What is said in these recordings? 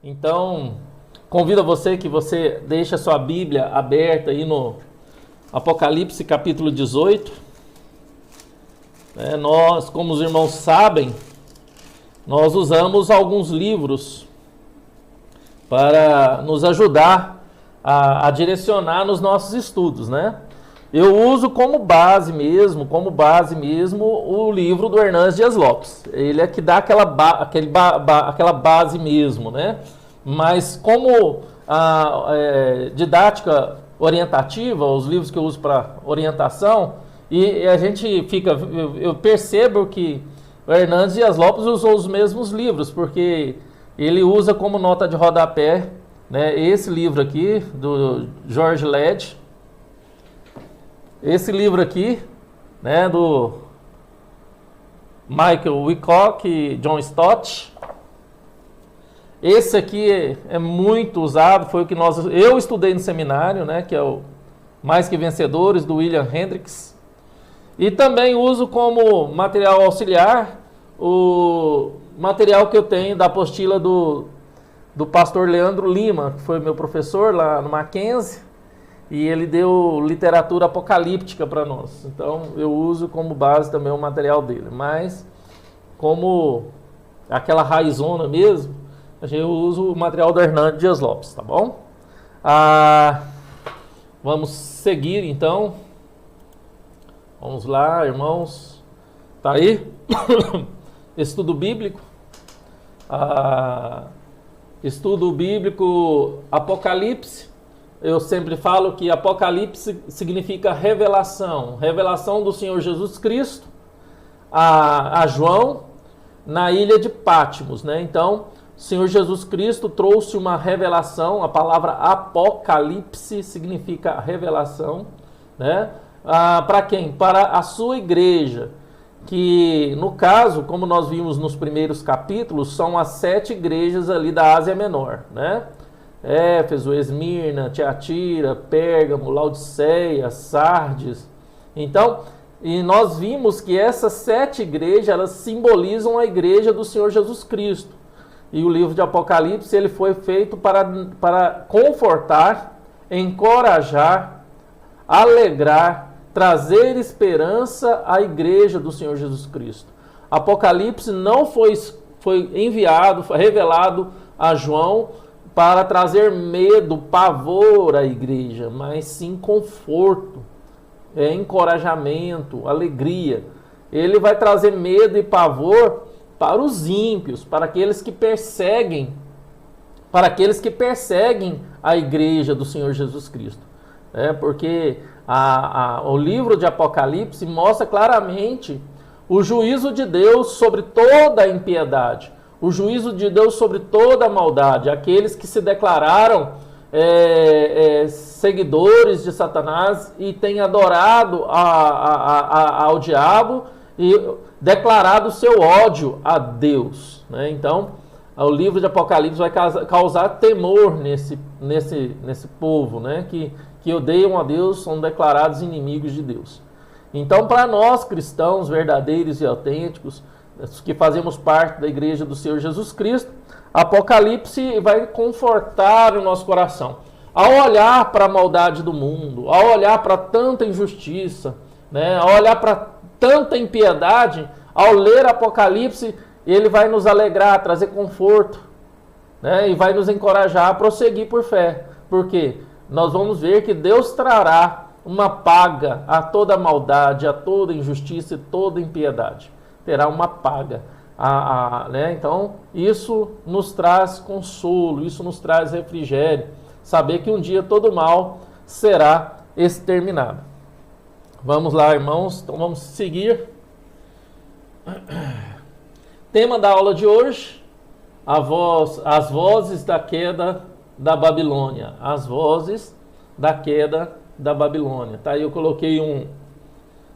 Então, convido a você que você deixe a sua Bíblia aberta aí no Apocalipse capítulo 18. Nós, como os irmãos sabem, nós usamos alguns livros para nos ajudar a direcionar nos nossos estudos, né? Eu uso como base mesmo o livro do Hernandes Dias Lopes. Ele é que dá aquela base mesmo, né? Mas como didática orientativa, os livros que eu uso para orientação, e a gente fica, eu percebo que o Hernandes Dias Lopes usou os mesmos livros, porque ele usa como nota de rodapé, né, esse livro aqui, do George Led, esse livro aqui, né, do Michael Wilcock e John Stott. Esse aqui é muito usado, foi o que eu estudei no seminário, né, que é o Mais Que Vencedores, do William Hendricks. E também uso como material auxiliar o material que eu tenho da apostila do pastor Leandro Lima, que foi meu professor lá no Mackenzie. E ele deu literatura apocalíptica para nós. Então eu uso como base também o material dele. Mas como aquela raizona mesmo, eu uso o material do Hernandes Dias Lopes, tá bom? Vamos seguir então. Vamos lá, irmãos. Tá aí? Estudo bíblico. Estudo bíblico Apocalipse. Eu sempre falo que Apocalipse significa revelação. Revelação do Senhor Jesus Cristo a João na ilha de Patmos, né? Então, o Senhor Jesus Cristo trouxe uma revelação. A palavra Apocalipse significa revelação, né? Para quem? Para a sua igreja. Que, no caso, como nós vimos nos primeiros capítulos, são as 7 igrejas ali da Ásia Menor, né? Éfeso, Esmirna, Tiatira, Pérgamo, Laodiceia, Sardes. Então, e nós vimos que essas 7 igrejas, elas simbolizam a igreja do Senhor Jesus Cristo. E o livro de Apocalipse, ele foi feito para confortar, encorajar, alegrar, trazer esperança à igreja do Senhor Jesus Cristo. Apocalipse não foi enviado, foi revelado a João para trazer medo, pavor à igreja, mas sim conforto, encorajamento, alegria. Ele vai trazer medo e pavor para os ímpios, para aqueles que perseguem a igreja do Senhor Jesus Cristo. Porque o livro de Apocalipse mostra claramente o juízo de Deus sobre toda a impiedade, o juízo de Deus sobre toda a maldade, aqueles que se declararam seguidores de Satanás e têm adorado ao diabo e declarado seu ódio a Deus, né? Então, o livro de Apocalipse vai causar temor nesse povo, né? Que odeiam a Deus, são declarados inimigos de Deus. Então, para nós cristãos verdadeiros e autênticos, que fazemos parte da igreja do Senhor Jesus Cristo, Apocalipse vai confortar o nosso coração. Ao olhar para a maldade do mundo, ao olhar para tanta injustiça, né, ao olhar para tanta impiedade, ao ler Apocalipse, ele vai nos alegrar, trazer conforto, né, e vai nos encorajar a prosseguir por fé. Por quê? Nós vamos ver que Deus trará uma paga a toda maldade, a toda injustiça e toda impiedade. Terá uma paga. Né? Então, isso nos traz consolo, isso nos traz refrigério. Saber que um dia todo mal será exterminado. Vamos lá, irmãos. Então, vamos seguir. Tema da aula de hoje: as vozes da queda da Babilônia. As vozes da queda da Babilônia. Tá, aí eu coloquei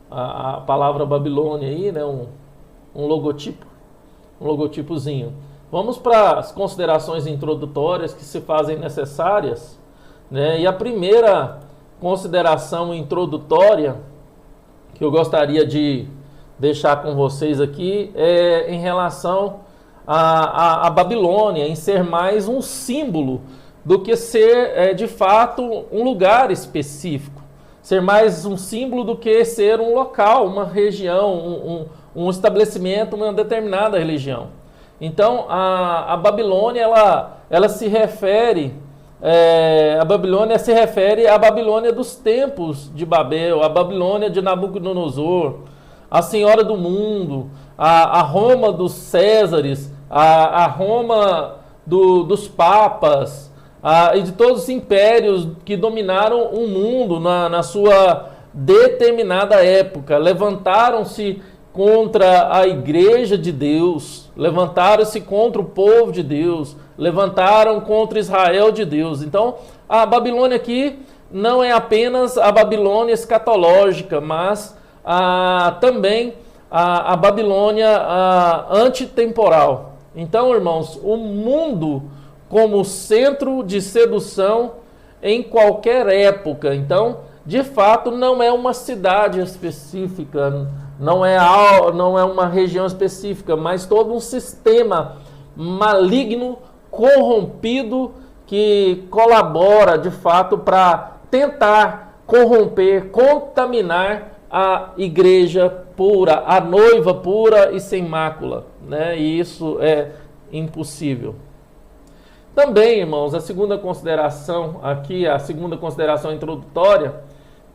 a palavra Babilônia aí, né? Um logotipozinho. Vamos para as considerações introdutórias que se fazem necessárias, né? E a primeira consideração introdutória que eu gostaria de deixar com vocês aqui é em relação a Babilônia, em ser mais um símbolo do que ser, de fato, um lugar específico. Ser mais um símbolo do que ser um local, uma região, um estabelecimento, uma determinada religião. Então, a Babilônia, ela se refere, a Babilônia se refere à Babilônia dos tempos de Babel, a Babilônia de Nabucodonosor, a Senhora do Mundo, a Roma dos Césares, a Roma dos papas, e de todos os impérios que dominaram o mundo na sua determinada época. Levantaram-se contra a igreja de Deus, levantaram-se contra o povo de Deus, levantaram contra Israel de Deus. Então, a Babilônia aqui não é apenas a Babilônia escatológica, mas também a Babilônia antitemporal. Então, irmãos, o mundo como centro de sedução em qualquer época. Então, de fato, não é uma cidade específica, não é uma região específica, mas todo um sistema maligno, corrompido, que colabora, de fato, para tentar corromper, contaminar a igreja pura, a noiva pura e sem mácula, né? E isso é impossível. Também, irmãos, a segunda consideração aqui, a segunda consideração introdutória,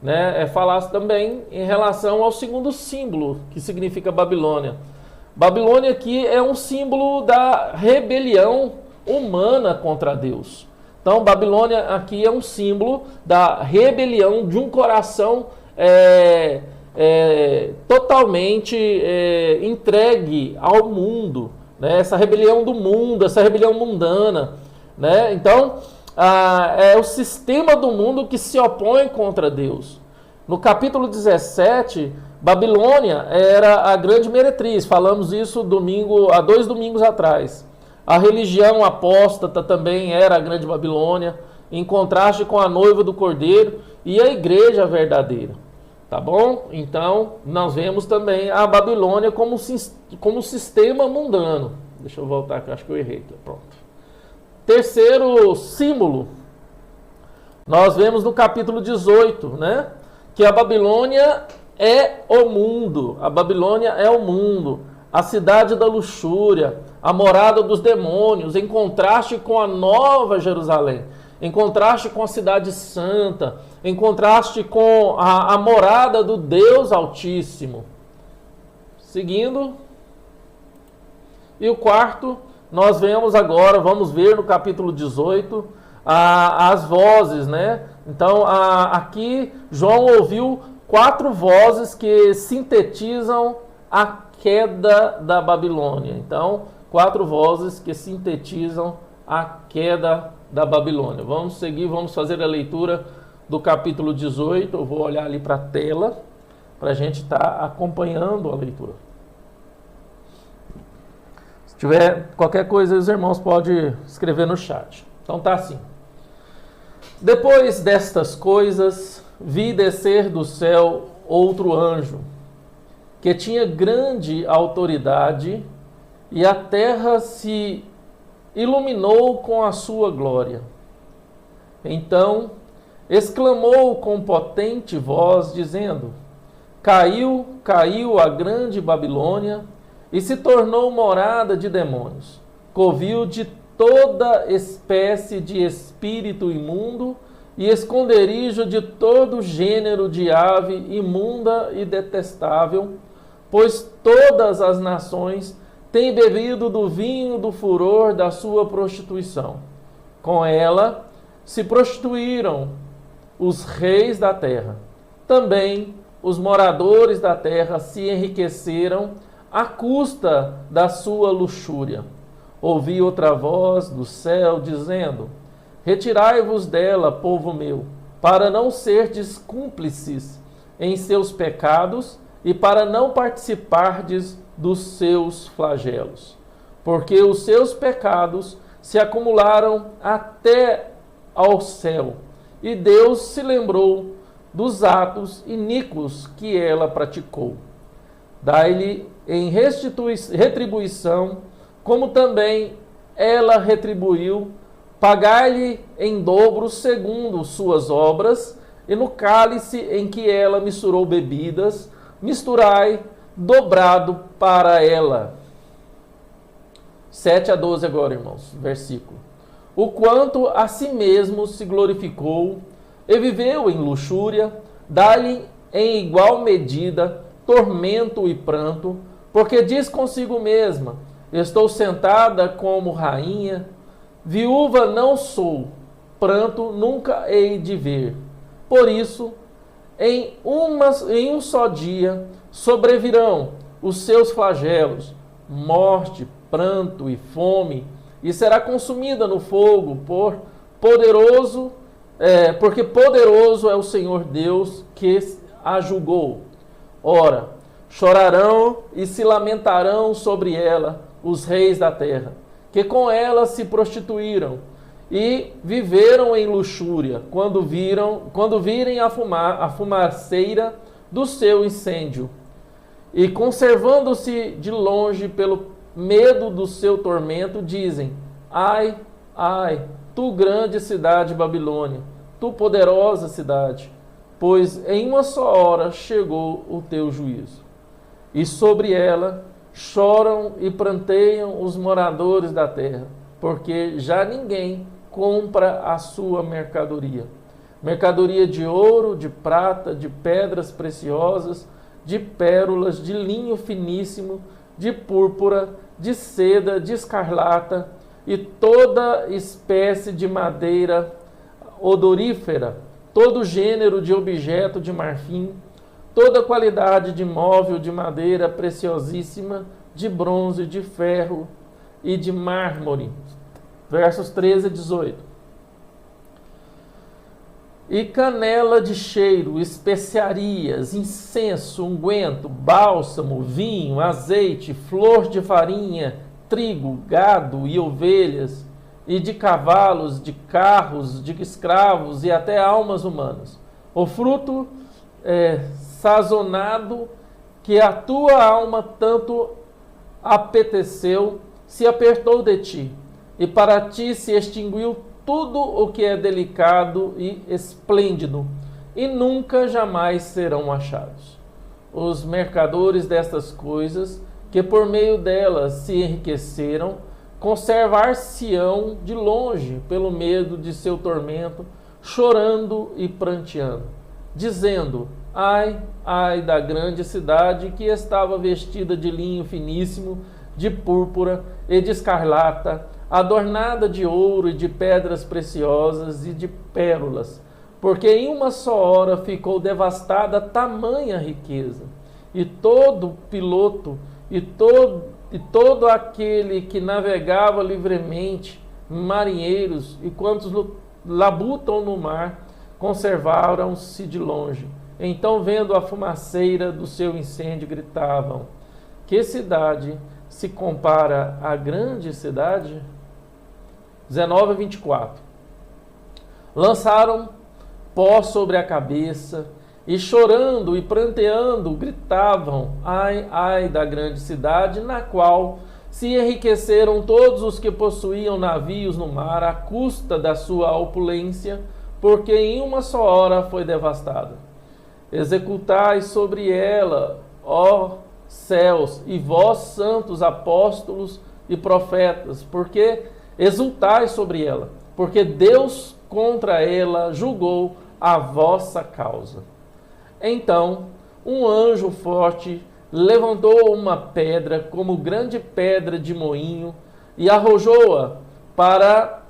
né, é falar também em relação ao segundo símbolo, que significa Babilônia. Babilônia aqui é um símbolo da rebelião humana contra Deus. Então, Babilônia aqui é um símbolo da rebelião de um coração totalmente entregue ao mundo, né? Essa rebelião do mundo, essa rebelião mundana, né? Então, é o sistema do mundo que se opõe contra Deus. No capítulo 17, Babilônia era a grande meretriz. Falamos isso há 2 domingos atrás. A religião apóstata também era a grande Babilônia, em contraste com a noiva do Cordeiro e a igreja verdadeira. Tá bom? Então, nós vemos também a Babilônia como sistema mundano. Deixa eu voltar aqui, acho que eu errei. Pronto. Terceiro símbolo, nós vemos no capítulo 18, né? Que a Babilônia é o mundo. A Babilônia é o mundo. A cidade da luxúria, a morada dos demônios, em contraste com a nova Jerusalém, em contraste com a cidade santa, em contraste com a morada do Deus Altíssimo. Seguindo. E o quarto, nós vemos agora, vamos ver no capítulo 18, as vozes, né? Então, aqui, João ouviu 4 vozes que sintetizam a queda da Babilônia. Então, 4 vozes que sintetizam a queda da Babilônia. Vamos seguir, vamos fazer a leitura do capítulo 18. Eu vou olhar ali para a tela, para a gente estar acompanhando a leitura. Se tiver qualquer coisa, os irmãos podem escrever no chat. Então tá assim. Depois destas coisas, vi descer do céu outro anjo, que tinha grande autoridade, e a terra se iluminou com a sua glória. Então exclamou com potente voz, dizendo: Caiu, caiu a grande Babilônia, e se tornou morada de demônios, covil de toda espécie de espírito imundo e esconderijo de todo gênero de ave imunda e detestável, pois todas as nações têm bebido do vinho do furor da sua prostituição. Com ela se prostituíram os reis da terra. Também os moradores da terra se enriqueceram à custa da sua luxúria. Ouvi outra voz do céu dizendo: Retirai-vos dela, povo meu, para não serdes cúmplices em seus pecados e para não participardes dos seus flagelos. Porque os seus pecados se acumularam até ao céu, e Deus se lembrou dos atos iníquos que ela praticou. Dai-lhe em retribuição como também ela retribuiu, pagai-lhe em dobro segundo suas obras, e no cálice em que ela misturou bebidas, misturai dobrado para ela. 7 a 12 agora, irmãos, versículo. O quanto a si mesmo se glorificou, e viveu em luxúria, dá-lhe em igual medida tormento e pranto, porque diz consigo mesma, estou sentada como rainha, viúva não sou, pranto nunca hei de ver. Por isso, em um só dia sobrevirão os seus flagelos, morte, pranto e fome, e será consumida no fogo porque poderoso é o Senhor Deus que a julgou. Ora, chorarão e se lamentarão sobre ela os reis da terra, que com ela se prostituíram e viveram em luxúria, quando virem a fumaceira do seu incêndio, e conservando-se de longe pelo medo do seu tormento, dizem, ai, ai, tu grande cidade Babilônia, tu poderosa cidade, pois em uma só hora chegou o teu juízo. E sobre ela choram e pranteiam os moradores da terra, porque já ninguém compra a sua mercadoria. Mercadoria de ouro, de prata, de pedras preciosas, de pérolas, de linho finíssimo, de púrpura, de seda, de escarlata e toda espécie de madeira odorífera, todo gênero de objeto de marfim, toda qualidade de móvel de madeira preciosíssima, de bronze, de ferro e de mármore. Versos 13 a 18. E canela de cheiro, especiarias, incenso, unguento, bálsamo, vinho, azeite, flor de farinha, trigo, gado e ovelhas, e de cavalos, de carros, de escravos e até almas humanas. O fruto sazonado que a tua alma tanto apeteceu, se apertou de ti, e para ti se extinguiu tudo o que é delicado e esplêndido, e nunca jamais serão achados. Os mercadores destas coisas, que por meio delas se enriqueceram, conservar-se-ão de longe pelo medo de seu tormento, chorando e pranteando, dizendo, ai, ai da grande cidade que estava vestida de linho finíssimo, de púrpura e de escarlata, adornada de ouro e de pedras preciosas e de pérolas, porque em uma só hora ficou devastada tamanha riqueza. E todo piloto e todo aquele que navegava livremente, marinheiros e quantos labutam no mar, conservaram-se de longe. Então, vendo a fumaceira do seu incêndio, gritavam, que cidade se compara à grande cidade? 19 a 24. Lançaram pó sobre a cabeça e chorando e pranteando gritavam, ai, ai da grande cidade, na qual se enriqueceram todos os que possuíam navios no mar à custa da sua opulência, porque em uma só hora foi devastada. Executai sobre ela, ó céus, e vós santos apóstolos e profetas, porque exultai sobre ela, porque Deus contra ela julgou a vossa causa. Então, um anjo forte levantou uma pedra, como grande pedra de moinho, e arrojou-a para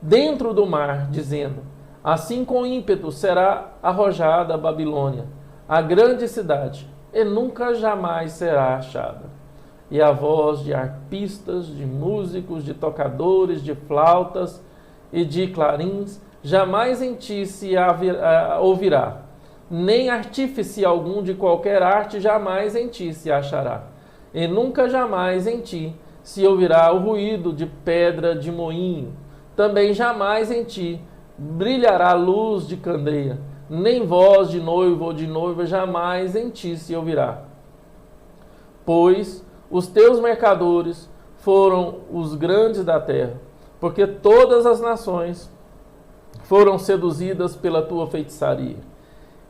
dentro do mar, dizendo, assim com ímpeto será arrojada a Babilônia, a grande cidade, e nunca jamais será achada. E a voz de arpistas, de músicos, de tocadores, de flautas e de clarins, jamais em ti se ouvirá, nem artífice algum de qualquer arte jamais em ti se achará, e nunca jamais em ti se ouvirá o ruído de pedra de moinho, também jamais em ti brilhará luz de candeia, nem voz de noivo ou de noiva jamais em ti se ouvirá. Pois os teus mercadores foram os grandes da terra, porque todas as nações foram seduzidas pela tua feitiçaria.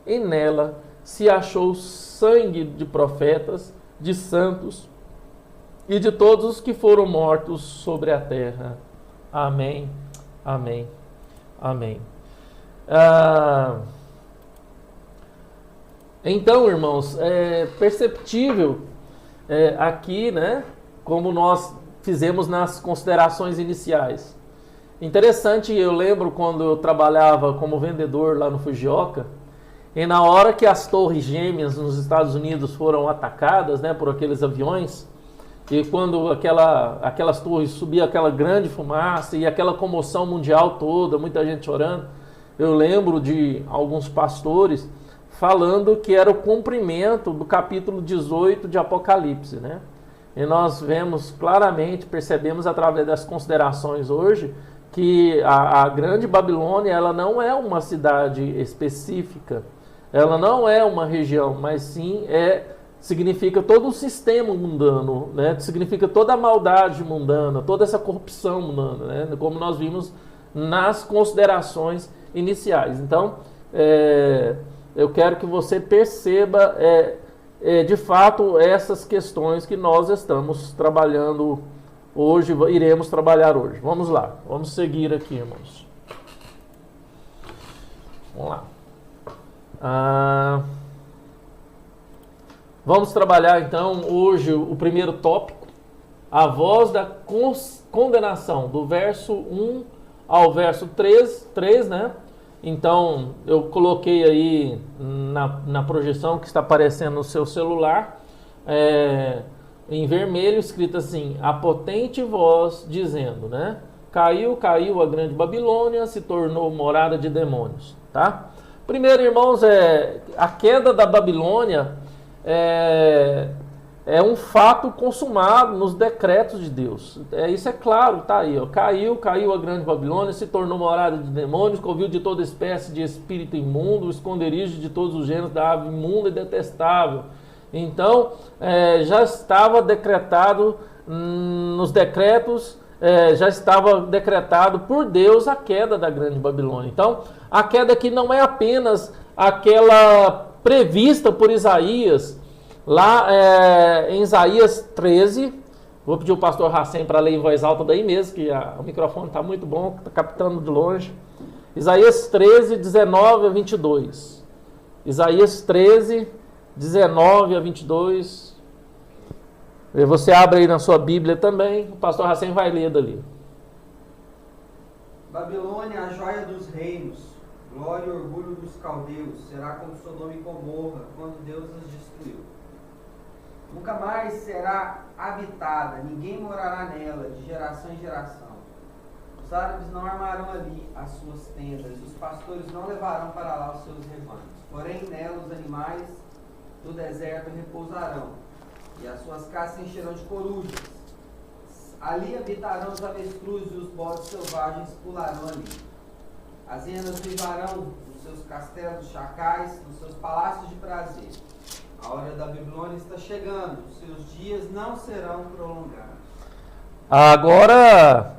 E nela se achou sangue de profetas, de santos e de todos os que foram mortos sobre a terra. Amém, amém, amém. Então, irmãos, é perceptível aqui, né, como nós fizemos nas considerações iniciais. Interessante, eu lembro quando eu trabalhava como vendedor lá no Fujioka, e na hora que as torres gêmeas nos Estados Unidos foram atacadas, né, por aqueles aviões, e quando aquelas torres subia aquela grande fumaça e aquela comoção mundial toda, muita gente chorando, eu lembro de alguns pastores falando que era o cumprimento do capítulo 18 de Apocalipse, né? E nós vemos claramente, percebemos através das considerações hoje, que a grande Babilônia, ela não é uma cidade específica, ela não é uma região, mas sim significa todo o sistema mundano, né? Significa toda a maldade mundana, toda essa corrupção mundana, né? Como nós vimos nas considerações iniciais. Então, eu quero que você perceba de fato essas questões que nós estamos trabalhando hoje, iremos trabalhar hoje. Vamos lá, vamos seguir aqui, irmãos. Vamos lá. Vamos trabalhar então hoje o primeiro tópico, a voz da condenação, do verso 1 ao verso 3, né? Então, eu coloquei aí na projeção que está aparecendo no seu celular, em vermelho, escrito assim, a potente voz dizendo, né? Caiu a grande Babilônia, se tornou morada de demônios, tá? Primeiro, irmãos, a queda da Babilônia é um fato consumado nos decretos de Deus. Isso é claro, tá aí, ó. Caiu a grande Babilônia, se tornou morada de demônios, covil de toda espécie de espírito imundo, esconderijo de todos os gêneros da ave imunda e detestável. Então, já estava decretado nos decretos, já estava decretado por Deus a queda da grande Babilônia. Então, a queda aqui não é apenas aquela prevista por Isaías, lá em Isaías 13, vou pedir o pastor Hacem para ler em voz alta daí mesmo, que o microfone está muito bom, está captando de longe. Isaías 13, 19 a 22. Isaías 13, 19 a 22. Você abre aí na sua Bíblia também, o pastor Hacem vai ler dali. Babilônia, a joia dos reinos, glória e orgulho dos caldeus, será como Sodoma e Gomorra, quando Deus as destruiu. Nunca mais será habitada, ninguém morará nela, de geração em geração. Os árabes não armarão ali as suas tendas, os pastores não levarão para lá os seus rebanhos. Porém, nela os animais do deserto repousarão, e as suas casas se encherão de corujas. Ali habitarão os avestruzes e os bodes selvagens pularão ali. As hienas vivarão nos seus castelos chacais, nos seus palácios de prazer. A hora da Babilônia está chegando, os seus dias não serão prolongados. Agora,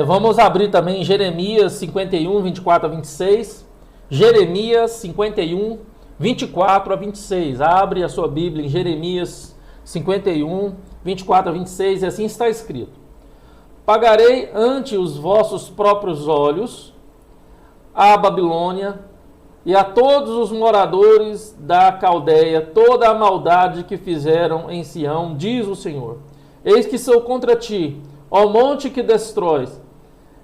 vamos abrir também Jeremias 51, 24 a 26. Jeremias 51, 24 a 26. Abre a sua Bíblia em Jeremias 51, 24 a 26, e assim está escrito: pagarei ante os vossos próprios olhos a Babilônia e a todos os moradores da Caldeia toda a maldade que fizeram em Sião, diz o Senhor. Eis que sou contra ti, ó monte que destróis,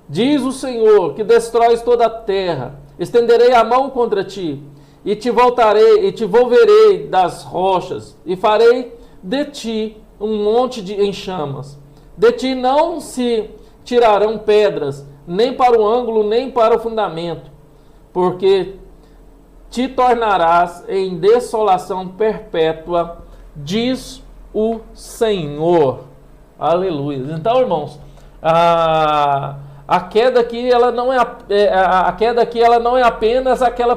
diz o Senhor, que destróis toda a terra. Estenderei a mão contra ti, e te volverei das rochas, e farei de ti um monte em chamas. De ti não se tirarão pedras, nem para o ângulo, nem para o fundamento, porque te tornarás em desolação perpétua, diz o Senhor. Aleluia. Então, irmãos, a queda aqui ela não é apenas aquela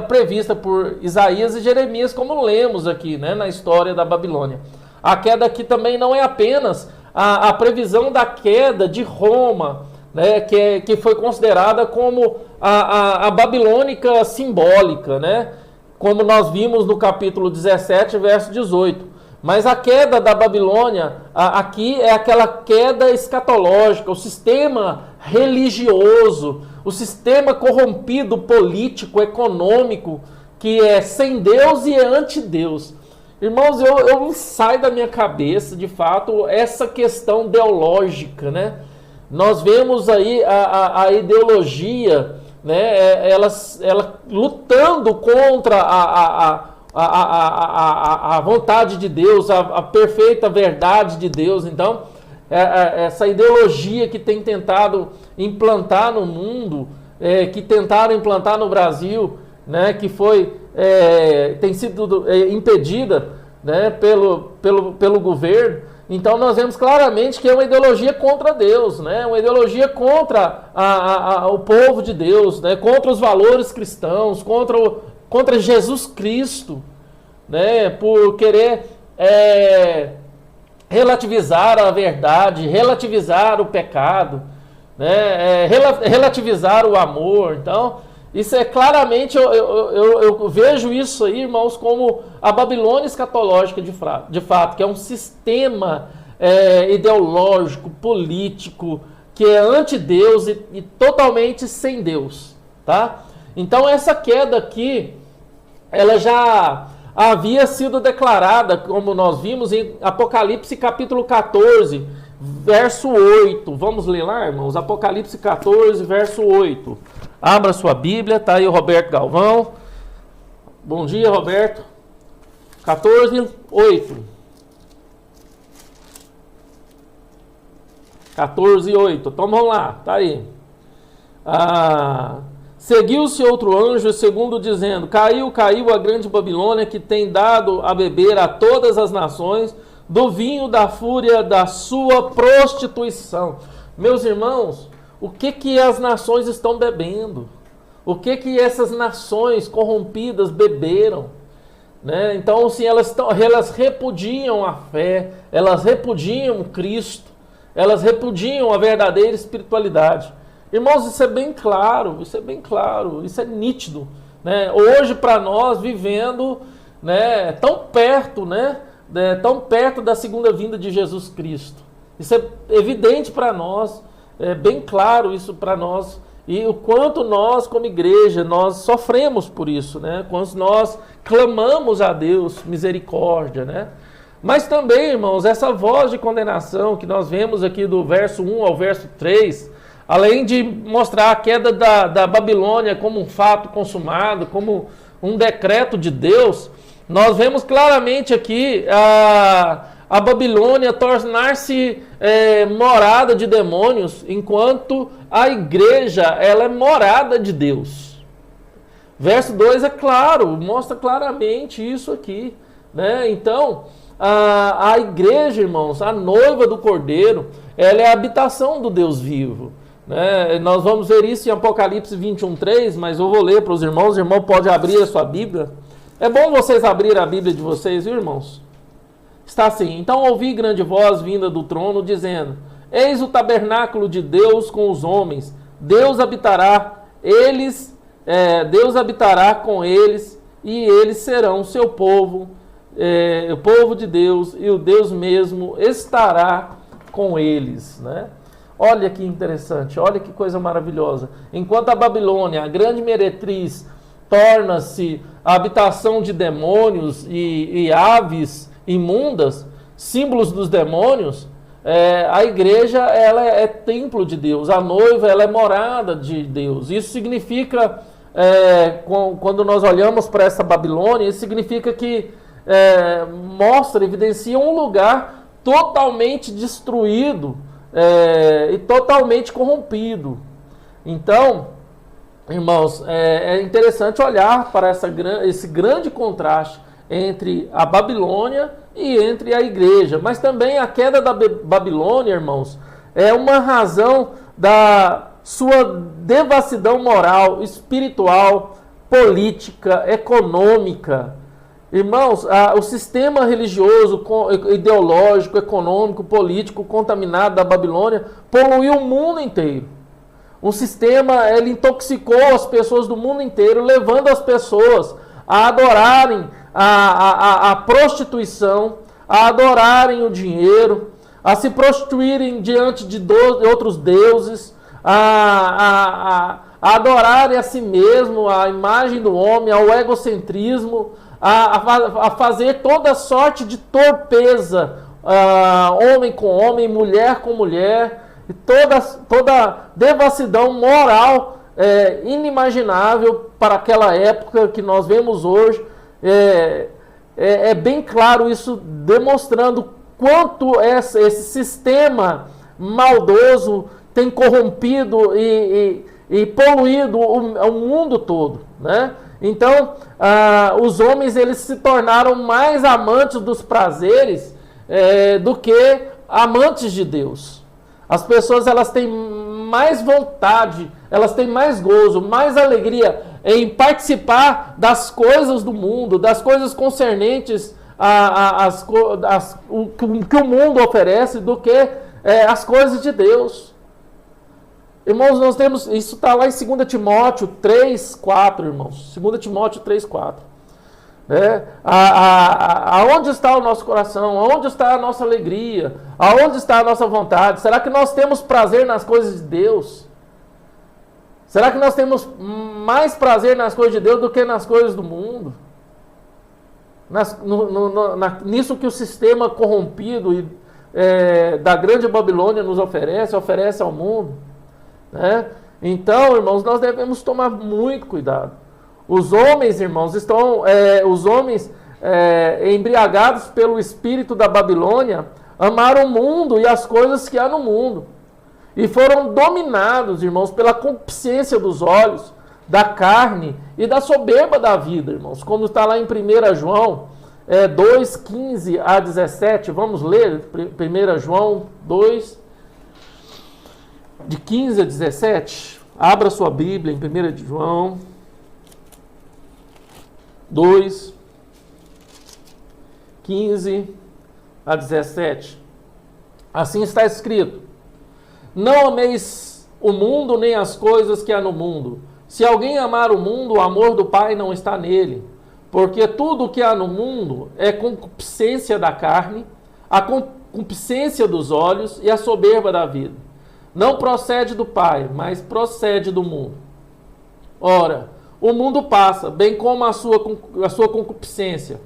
prevista por Isaías e Jeremias, como lemos aqui, né, na história da Babilônia. A queda aqui também não é apenas a previsão da queda de Roma, né, que foi considerada como a babilônica simbólica, né, como nós vimos no capítulo 17, verso 18. Mas a queda da Babilônia aqui é aquela queda escatológica, o sistema religioso, o sistema corrompido político, econômico, que é sem Deus e é anti-Deus. Irmãos, eu sai da minha cabeça, de fato, essa questão ideológica, né? Nós vemos aí a ideologia, né? Ela lutando contra a vontade de Deus, a perfeita verdade de Deus. Então, essa ideologia que tem tentado implantar no mundo, que tentaram implantar no Brasil, né, que tem sido impedida, né, pelo governo. Então nós vemos claramente que é uma ideologia contra Deus, né, uma ideologia contra o povo de Deus, né, contra os valores cristãos, contra Jesus Cristo, né, por querer relativizar a verdade, relativizar o pecado, né, relativizar o amor. Então, isso é claramente, eu vejo isso aí, irmãos, como a Babilônia escatológica de fato, que é um sistema ideológico, político, que é anti-Deus e totalmente sem Deus, tá? Então essa queda aqui, ela já havia sido declarada, como nós vimos em Apocalipse capítulo 14, verso 8. Vamos ler lá, irmãos? Apocalipse 14, verso 8. Abra sua Bíblia, está aí o Roberto Galvão. Bom dia, Roberto. 14, 8. 14, 8. Então vamos lá, está aí. Seguiu-se outro anjo, segundo dizendo: caiu a grande Babilônia, que tem dado a beber a todas as nações do vinho da fúria da sua prostituição. Meus irmãos, o que as nações estão bebendo? O que essas nações corrompidas beberam? Né? Então, assim, elas repudiam a fé, elas repudiam Cristo, elas repudiam a verdadeira espiritualidade. Irmãos, isso é bem claro, isso é nítido. Né? Hoje, para nós, vivendo, né, tão perto da segunda vinda de Jesus Cristo. Isso é evidente para nós. É bem claro isso para nós, e o quanto nós, como igreja, nós sofremos por isso, né? Quando nós clamamos a Deus misericórdia, né? Mas também, irmãos, essa voz de condenação que nós vemos aqui do verso 1 ao verso 3, além de mostrar a queda da Babilônia como um fato consumado, como um decreto de Deus, nós vemos claramente aqui a Babilônia tornar-se morada de demônios, enquanto a igreja ela é morada de Deus. Verso 2 é claro, mostra claramente isso aqui, né? Então, a igreja, irmãos, a noiva do Cordeiro, ela é a habitação do Deus vivo, né? Nós vamos ver isso em Apocalipse 21:3, mas eu vou ler para os irmãos. O irmão pode abrir a sua Bíblia. É bom vocês abrirem a Bíblia de vocês, viu, irmãos? Está assim: então ouvi grande voz vinda do trono, dizendo: eis o tabernáculo de Deus com os homens, Deus habitará com eles, e eles serão seu povo, o povo de Deus, e o Deus mesmo estará com eles, né? Olha que interessante, olha que coisa maravilhosa. Enquanto a Babilônia, a grande meretriz, torna-se a habitação de demônios e aves imundas, símbolos dos demônios, a igreja ela é templo de Deus, a noiva ela é morada de Deus. Isso significa, quando nós olhamos para essa Babilônia, isso significa que evidencia um lugar totalmente destruído e totalmente corrompido. Então, irmãos, é interessante olhar para esse grande contraste entre a Babilônia e entre a igreja. Mas também a queda da Babilônia, irmãos, é uma razão da sua devassidão moral, espiritual, política, econômica. Irmãos, o sistema religioso, ideológico, econômico, político contaminado da Babilônia poluiu o mundo inteiro. O sistema, ele intoxicou as pessoas do mundo inteiro, levando as pessoas a adorarem a prostituição, a adorarem o dinheiro, a se prostituírem diante de outros deuses, a adorarem a si mesmo, a imagem do homem, ao egocentrismo, a fazer toda sorte de torpeza, homem com homem, mulher com mulher, e toda devassidão moral inimaginável para aquela época que nós vemos hoje. É bem claro isso, demonstrando quanto esse sistema maldoso tem corrompido e poluído o mundo todo, né? Então, os homens, eles se tornaram mais amantes dos prazeres do que amantes de Deus. As pessoas, elas têm mais vontade, elas têm mais gozo, mais alegria em participar das coisas do mundo, das coisas concernentes o que o mundo oferece, do que as coisas de Deus. Irmãos, nós temos, isso está lá em 2 Timóteo 3:4, irmãos. 2 Timóteo 3:4. Aonde está o nosso coração? Aonde está a nossa alegria? Aonde está a nossa vontade? Será que nós temos prazer nas coisas de Deus? Será que nós temos mais prazer nas coisas de Deus do que nas coisas do mundo? Nisso que o sistema corrompido da grande Babilônia nos oferece ao mundo, né? Então, irmãos, nós devemos tomar muito cuidado. Os homens, irmãos, embriagados pelo espírito da Babilônia, amaram o mundo e as coisas que há no mundo, e foram dominados, irmãos, pela concupiscência dos olhos, da carne e da soberba da vida, irmãos. Como está lá em 1 João 2:15 a 17, vamos ler 1 João 2, de 15 a 17. Abra sua Bíblia em 1 João 2, 15 a 17. Assim está escrito: não ameis o mundo nem as coisas que há no mundo. Se alguém amar o mundo, o amor do Pai não está nele. Porque tudo o que há no mundo é concupiscência da carne, a concupiscência dos olhos e a soberba da vida. Não procede do Pai, mas procede do mundo. Ora, o mundo passa, bem como a sua concupiscência.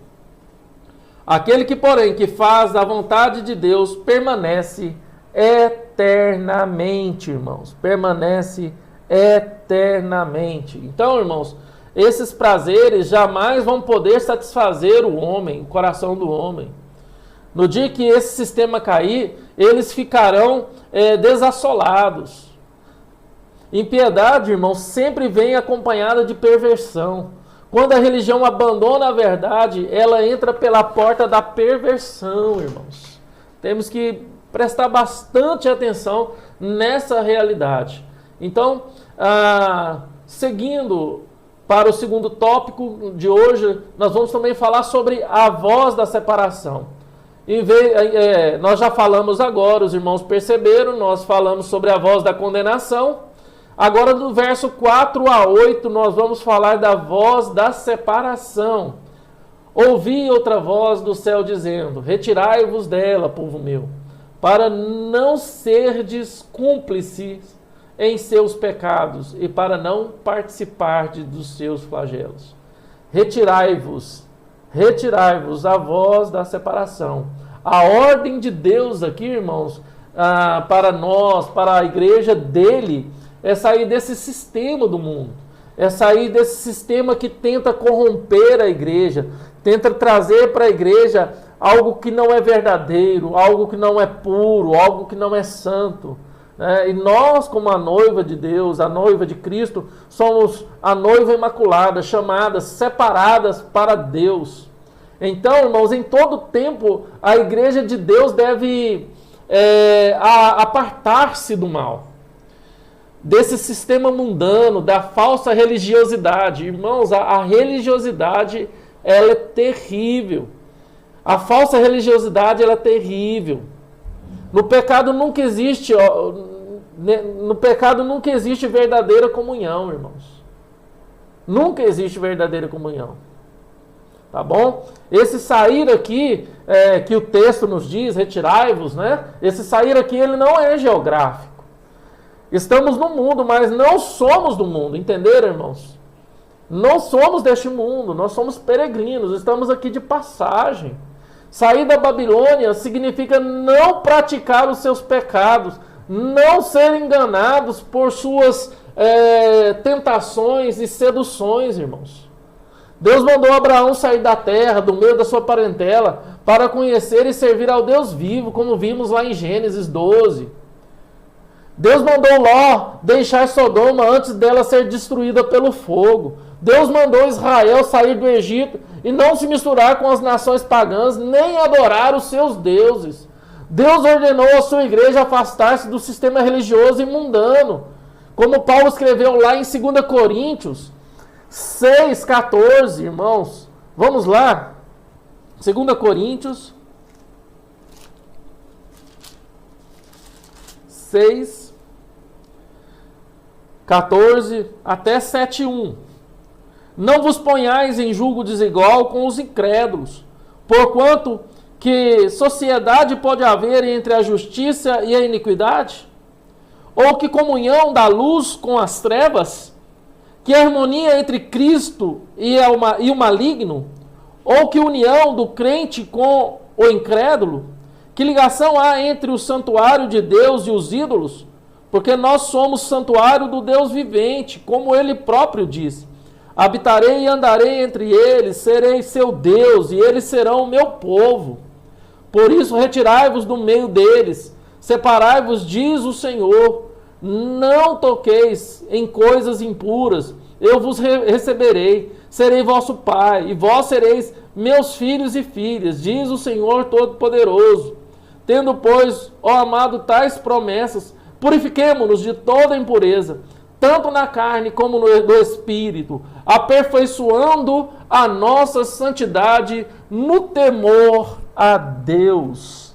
Aquele que, porém, que faz a vontade de Deus, permanece eternamente, irmãos. Permanece eternamente. Então, irmãos, esses prazeres jamais vão poder satisfazer o homem, o coração do homem. No dia que esse sistema cair, eles ficarão desassolados. Impiedade, irmãos, sempre vem acompanhada de perversão. Quando a religião abandona a verdade, ela entra pela porta da perversão, irmãos. Temos que prestar bastante atenção nessa realidade. Então, seguindo para o segundo tópico de hoje, nós vamos também falar sobre a voz da separação. Nós já falamos agora, os irmãos perceberam, nós falamos sobre a voz da condenação. Agora, do verso 4 a 8, nós vamos falar da voz da separação. Ouvi outra voz do céu dizendo: retirai-vos dela, povo meu, para não serdes cúmplices em seus pecados e para não participardes dos seus flagelos. Retirai-vos, a voz da separação. A ordem de Deus aqui, irmãos, para nós, para a igreja dele, é sair desse sistema do mundo, é sair desse sistema que tenta corromper a igreja, tenta trazer para a igreja algo que não é verdadeiro, algo que não é puro, algo que não é santo. E nós, como a noiva de Deus, a noiva de Cristo, somos a noiva imaculada, chamadas, separadas para Deus. Então, irmãos, em todo tempo, a igreja de Deus deve apartar-se do mal, desse sistema mundano, da falsa religiosidade. Irmãos, a religiosidade ela é terrível. A falsa religiosidade, ela é terrível. No pecado nunca existe, no pecado nunca existe verdadeira comunhão, irmãos. Nunca existe verdadeira comunhão. Tá bom? Esse sair aqui, que o texto nos diz, retirai-vos, né? Esse sair aqui, ele não é geográfico. Estamos no mundo, mas não somos do mundo, entenderam, irmãos? Não somos deste mundo, nós somos peregrinos, estamos aqui de passagem. Sair da Babilônia significa não praticar os seus pecados, não ser enganados por suas tentações e seduções, irmãos. Deus mandou Abraão sair da terra, do meio da sua parentela, para conhecer e servir ao Deus vivo, como vimos lá em Gênesis 12. Deus mandou Ló deixar Sodoma antes dela ser destruída pelo fogo. Deus mandou Israel sair do Egito e não se misturar com as nações pagãs, nem adorar os seus deuses. Deus ordenou a sua igreja afastar-se do sistema religioso e mundano, como Paulo escreveu lá em 2 Coríntios 6,14, irmãos. Vamos lá. 2 Coríntios 6, 14 até 7:1. Não vos ponhais em julgo desigual com os incrédulos, porquanto que sociedade pode haver entre a justiça e a iniquidade? Ou que comunhão da luz com as trevas? Que harmonia entre Cristo e o maligno? Ou que união do crente com o incrédulo? Que ligação há entre o santuário de Deus e os ídolos? Porque nós somos santuário do Deus vivente, como ele próprio diz. Habitarei e andarei entre eles, serei seu Deus, e eles serão o meu povo. Por isso retirai-vos do meio deles, separai-vos, diz o Senhor. Não toqueis em coisas impuras, eu vos receberei, serei vosso pai, e vós sereis meus filhos e filhas, diz o Senhor Todo-Poderoso. Tendo, pois, ó amado, tais promessas, purifiquemo-nos de toda impureza, tanto na carne como no espírito, aperfeiçoando a nossa santidade no temor a Deus.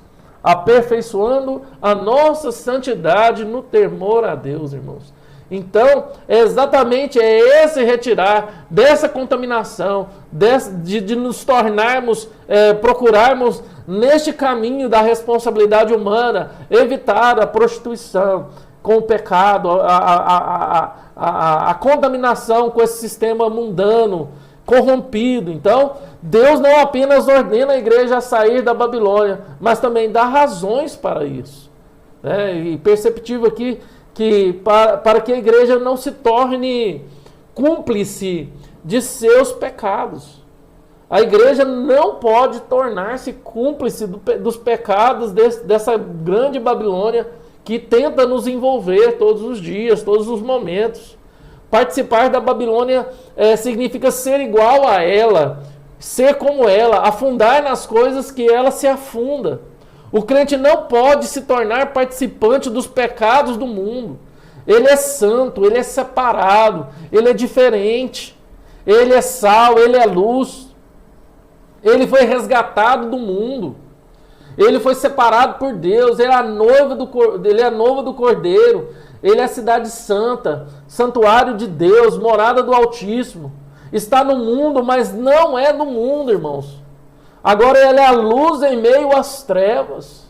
Aperfeiçoando a nossa santidade no temor a Deus, irmãos. Então, é exatamente esse retirar dessa contaminação, de nos tornarmos, procurarmos neste caminho da responsabilidade humana, evitar a prostituição com o pecado, a contaminação com esse sistema mundano, corrompido. Então, Deus não apenas ordena a igreja a sair da Babilônia, mas também dá razões para isso. E perceptível aqui que para que a igreja não se torne cúmplice de seus pecados. A igreja não pode tornar-se cúmplice dos pecados dessa grande Babilônia que tenta nos envolver todos os dias, todos os momentos. Participar da Babilônia significa ser igual a ela, ser como ela, afundar nas coisas que ela se afunda. O crente não pode se tornar participante dos pecados do mundo. Ele é santo, ele é separado, ele é diferente, ele é sal, ele é luz. Ele foi resgatado do mundo. Ele foi separado por Deus, ele é a noiva do Cordeiro, ele é a cidade santa, santuário de Deus, morada do Altíssimo. Está no mundo, mas não é do mundo, irmãos. Agora ele é a luz em meio às trevas.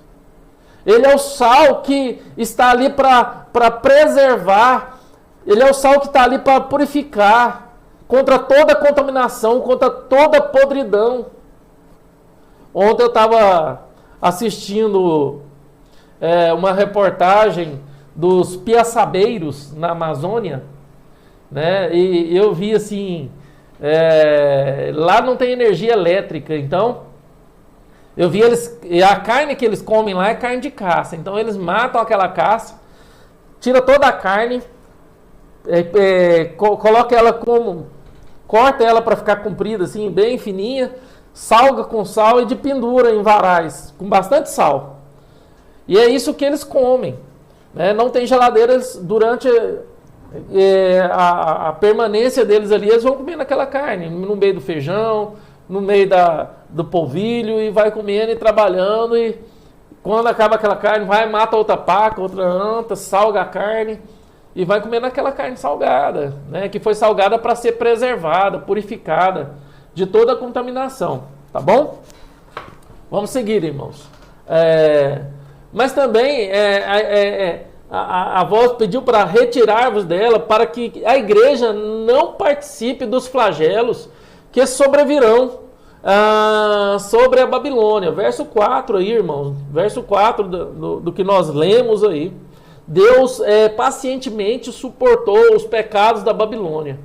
Ele é o sal que está ali para preservar. Ele é o sal que está ali para purificar contra toda contaminação, contra toda podridão. Ontem eu estava assistindo uma reportagem dos piaçabeiros na Amazônia, né? E eu vi assim, lá não tem energia elétrica, então eu vi a carne que eles comem lá é carne de caça, então eles matam aquela caça, tira toda a carne, coloca ela corta ela para ficar comprida assim, bem fininha, salga com sal e de pendura em varais, com bastante sal. E é isso que eles comem. Né? Não tem geladeira, durante a permanência deles ali, eles vão comendo aquela carne, no meio do feijão, no meio do polvilho e vai comendo e trabalhando, e quando acaba aquela carne, vai, mata outra paca, outra anta, salga a carne e vai comendo aquela carne salgada, né, que foi salgada para ser preservada, purificada de toda a contaminação, tá bom? Vamos seguir, irmãos. Mas também a voz pediu para retirar-vos dela, para que a igreja não participe dos flagelos que sobrevirão sobre a Babilônia. Verso 4 aí, irmãos. Verso 4 do que nós lemos aí. Deus pacientemente suportou os pecados da Babilônia.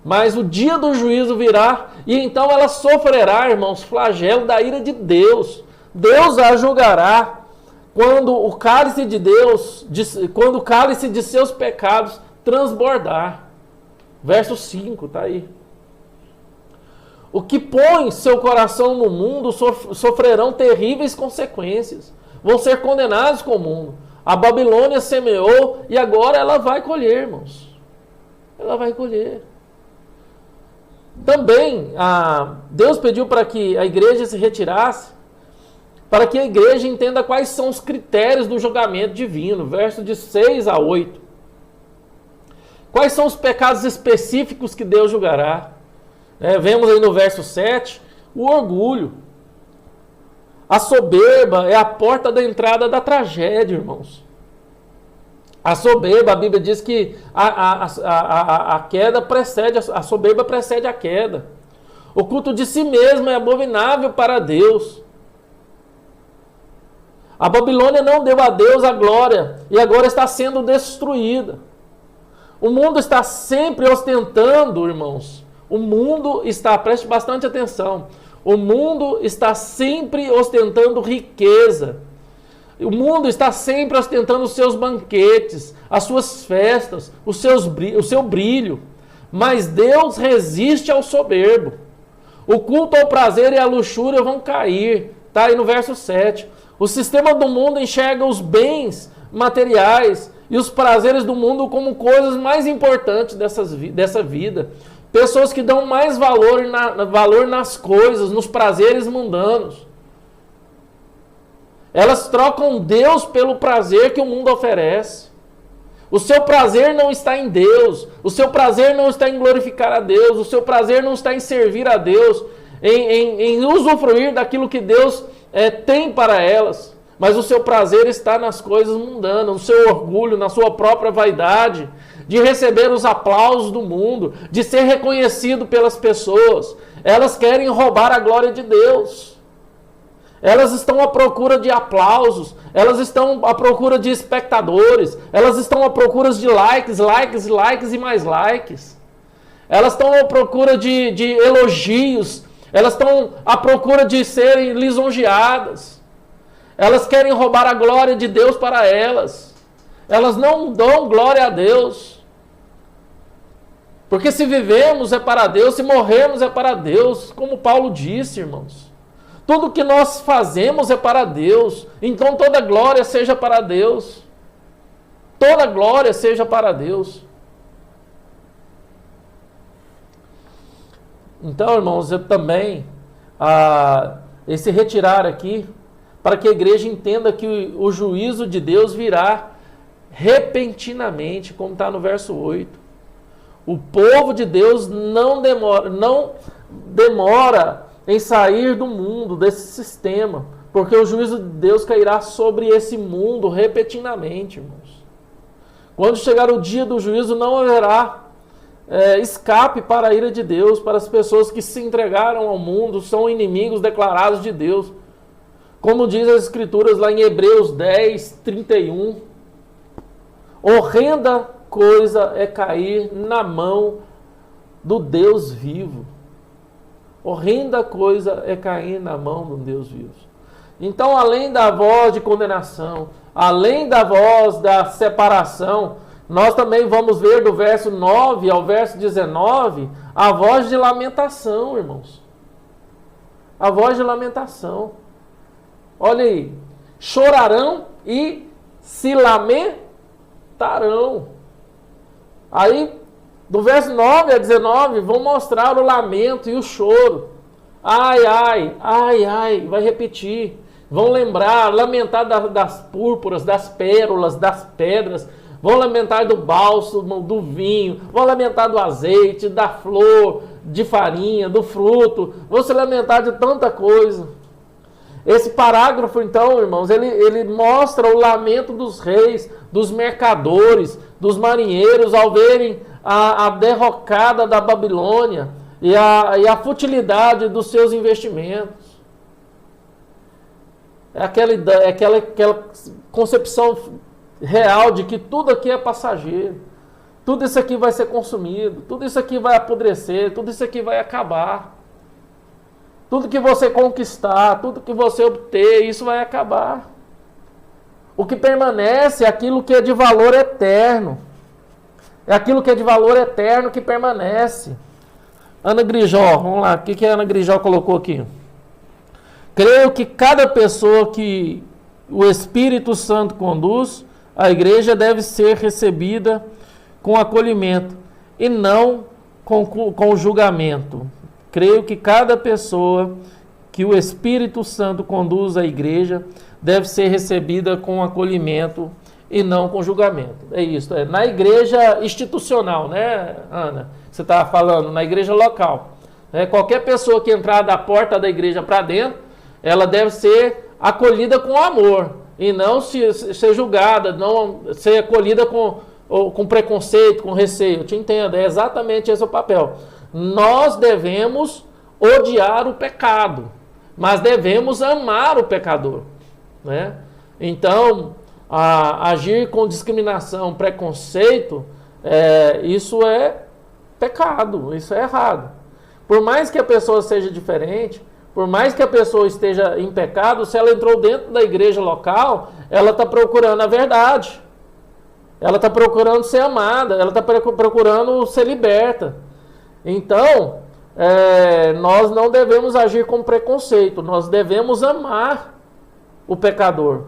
Mas o dia do juízo virá, e então ela sofrerá, irmãos, flagelo da ira de Deus. Deus a julgará quando o cálice de Deus, quando o cálice de seus pecados transbordar. Verso 5, está aí. O que põe seu coração no mundo sofrerão terríveis consequências. Vão ser condenados com o mundo. A Babilônia semeou e agora ela vai colher, irmãos. Ela vai colher. Também, Deus pediu para que a igreja se retirasse, para que a igreja entenda quais são os critérios do julgamento divino. Verso de 6 a 8. Quais são os pecados específicos que Deus julgará? Vemos aí no verso 7, o orgulho. A soberba é a porta da entrada da tragédia, irmãos. A soberba, a Bíblia diz que a queda precede, a soberba precede a queda. O culto de si mesmo é abominável para Deus. A Babilônia não deu a Deus a glória e agora está sendo destruída. O mundo está sempre ostentando, irmãos. O mundo está, preste bastante atenção, o mundo está sempre ostentando riqueza. O mundo está sempre ostentando os seus banquetes, as suas festas, o seu brilho. Mas Deus resiste ao soberbo. O culto ao prazer e à luxúria vão cair. Está aí no verso 7. O sistema do mundo enxerga os bens materiais e os prazeres do mundo como coisas mais importantes dessa vida. Pessoas que dão mais valor nas coisas, nos prazeres mundanos. Elas trocam Deus pelo prazer que o mundo oferece. O seu prazer não está em Deus. O seu prazer não está em glorificar a Deus. O seu prazer não está em servir a Deus. Em usufruir daquilo que Deus tem para elas. Mas o seu prazer está nas coisas mundanas. No seu orgulho, na sua própria vaidade. De receber os aplausos do mundo. De ser reconhecido pelas pessoas. Elas querem roubar a glória de Deus. Elas estão à procura de aplausos, elas estão à procura de espectadores, elas estão à procura de likes e mais likes. Elas estão à procura de elogios, elas estão à procura de serem lisonjeadas. Elas querem roubar a glória de Deus para elas. Elas não dão glória a Deus. Porque se vivemos é para Deus, se morremos é para Deus, como Paulo disse, irmãos. Tudo que nós fazemos é para Deus. Então toda glória seja para Deus. Toda glória seja para Deus. Então, irmãos, eu também, esse retirar aqui, para que a igreja entenda que o juízo de Deus virá repentinamente, como está no verso 8. O povo de Deus não demora em sair do mundo, desse sistema, porque o juízo de Deus cairá sobre esse mundo repentinamente, irmãos. Quando chegar o dia do juízo, não haverá escape para a ira de Deus, para as pessoas que se entregaram ao mundo, são inimigos declarados de Deus. Como diz as Escrituras lá em Hebreus 10, 31, horrenda coisa é cair na mão do Deus vivo. Horrenda coisa é cair na mão do Deus vivo. Então, além da voz de condenação, além da voz da separação, nós também vamos ver do verso 9 ao verso 19 a voz de lamentação, irmãos. A voz de lamentação. Olha aí. Chorarão e se lamentarão. Aí, do verso 9 a 19, vão mostrar o lamento e o choro. Ai, ai, ai, ai, vai repetir. Vão lembrar, lamentar das púrpuras, das pérolas, das pedras. Vão lamentar do bálsamo, do vinho. Vão lamentar do azeite, da flor, de farinha, do fruto. Vão se lamentar de tanta coisa. Esse parágrafo, então, irmãos, ele mostra o lamento dos reis, dos mercadores, dos marinheiros ao verem a derrocada da Babilônia e a futilidade dos seus investimentos. É aquela concepção real de que tudo aqui é passageiro. Tudo isso aqui vai ser consumido. Tudo isso aqui vai apodrecer. Tudo isso aqui vai acabar. Tudo que você conquistar, tudo que você obter, isso vai acabar. O que permanece é aquilo que é de valor eterno. É aquilo que é de valor eterno que permanece. Ana Grijó, vamos lá. O que a Ana Grijó colocou aqui? Creio que cada pessoa que o Espírito Santo conduz, a igreja deve ser recebida com acolhimento e não com julgamento. Creio que cada pessoa que o Espírito Santo conduz à igreja deve ser recebida com acolhimento e não com julgamento. É isso. Na igreja institucional, né, Ana? Você estava falando, na igreja local. Qualquer pessoa que entrar da porta da igreja para dentro, ela deve ser acolhida com amor e não ser julgada, não ser acolhida com preconceito, com receio. Eu te entendo, é exatamente esse o papel. Nós devemos odiar o pecado, mas devemos amar o pecador, né? Então, agir com discriminação, preconceito, isso é pecado, isso é errado. Por mais que a pessoa seja diferente, por mais que a pessoa esteja em pecado, se ela entrou dentro da igreja local, ela está procurando a verdade. Ela está procurando ser amada, ela está procurando ser liberta. Então, nós não devemos agir com preconceito, nós devemos amar o pecador,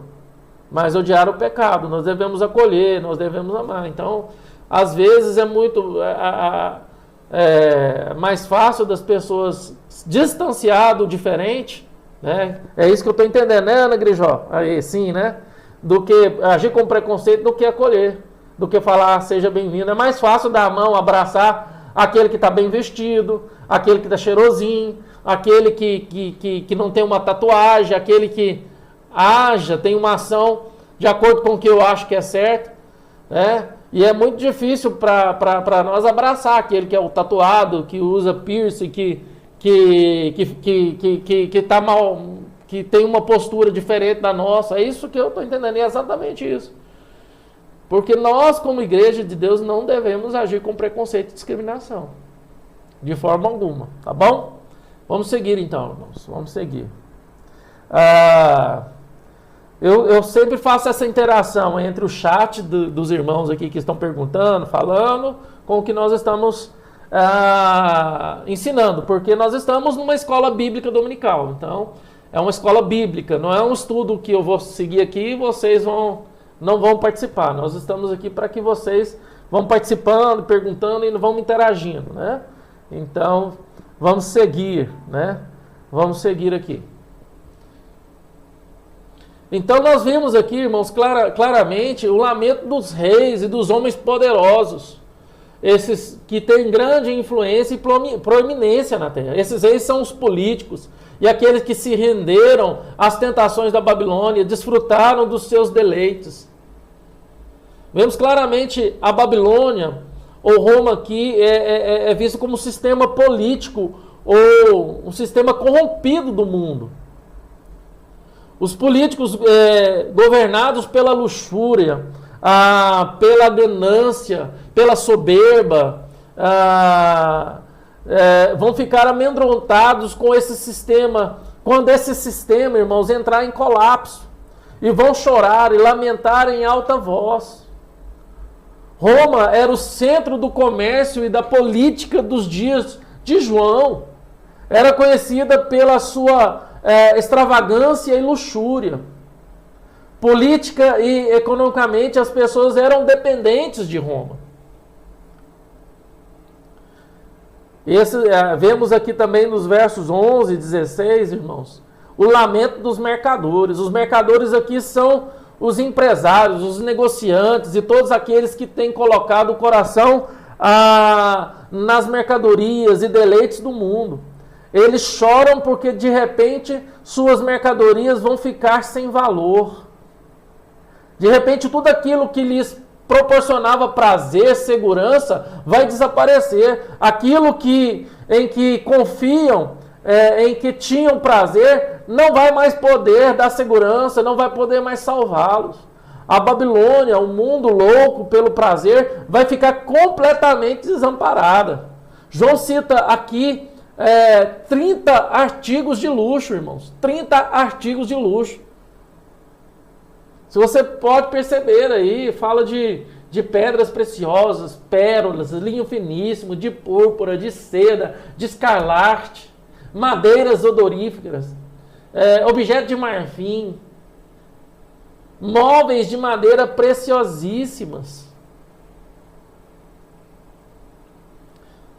mas odiar o pecado, nós devemos acolher, nós devemos amar. Então, às vezes é muito mais fácil das pessoas distanciar do diferente, né? É isso que eu estou entendendo, né, Ana Grijó? Aí, sim, né? Do que agir com preconceito, do que acolher, do que falar seja bem-vindo. É mais fácil dar a mão, abraçar aquele que está bem vestido, aquele que está cheirosinho, aquele que não tem uma tatuagem, aquele que tem uma ação de acordo com o que eu acho que é certo, né? E é muito difícil para nós abraçar aquele que é o tatuado, que usa piercing, que tá mal, que tem uma postura diferente da nossa. É isso que eu estou entendendo, é exatamente isso. Porque nós, como igreja de Deus, não devemos agir com preconceito e discriminação. De forma alguma, tá bom? Vamos seguir então, irmãos. Vamos seguir. Eu sempre faço essa interação entre o chat dos irmãos aqui que estão perguntando, falando, com o que nós estamos ensinando. Porque nós estamos numa escola bíblica dominical. Então, é uma escola bíblica. Não é um estudo que eu vou seguir aqui e vocês não vão participar. Nós estamos aqui para que vocês vão participando, perguntando e vão interagindo, né? Então, vamos seguir, né? Vamos seguir aqui. Então, nós vimos aqui, irmãos, claramente o lamento dos reis e dos homens poderosos. Esses que têm grande influência e proeminência na terra. Esses reis são os políticos e aqueles que se renderam às tentações da Babilônia, desfrutaram dos seus deleites. Vemos claramente a Babilônia, ou Roma aqui, é visto como um sistema político ou um sistema corrompido do mundo. Os políticos governados pela luxúria, pela ganância, pela soberba, vão ficar amedrontados com esse sistema, quando esse sistema, irmãos, entrar em colapso, e vão chorar e lamentar em alta voz. Roma era o centro do comércio e da política dos dias de João. Era conhecida pela sua extravagância e luxúria. Política e economicamente as pessoas eram dependentes de Roma. Vemos aqui também nos versos 11 e 16, irmãos, o lamento dos mercadores. Os mercadores aqui são os empresários, os negociantes e todos aqueles que têm colocado o coração nas mercadorias e deleites do mundo. Eles choram porque de repente suas mercadorias vão ficar sem valor. De repente tudo aquilo que lhes proporcionava prazer, segurança, vai desaparecer. Aquilo em que confiam, em que tinham prazer, não vai mais poder dar segurança, não vai poder mais salvá-los. A Babilônia, o mundo louco pelo prazer, vai ficar completamente desamparada. João cita aqui 30 artigos de luxo, irmãos. 30 artigos de luxo. Se você pode perceber aí, fala de pedras preciosas, pérolas, linho finíssimo, de púrpura, de seda, de escarlate, madeiras odoríferas, objetos de marfim, móveis de madeira preciosíssimas.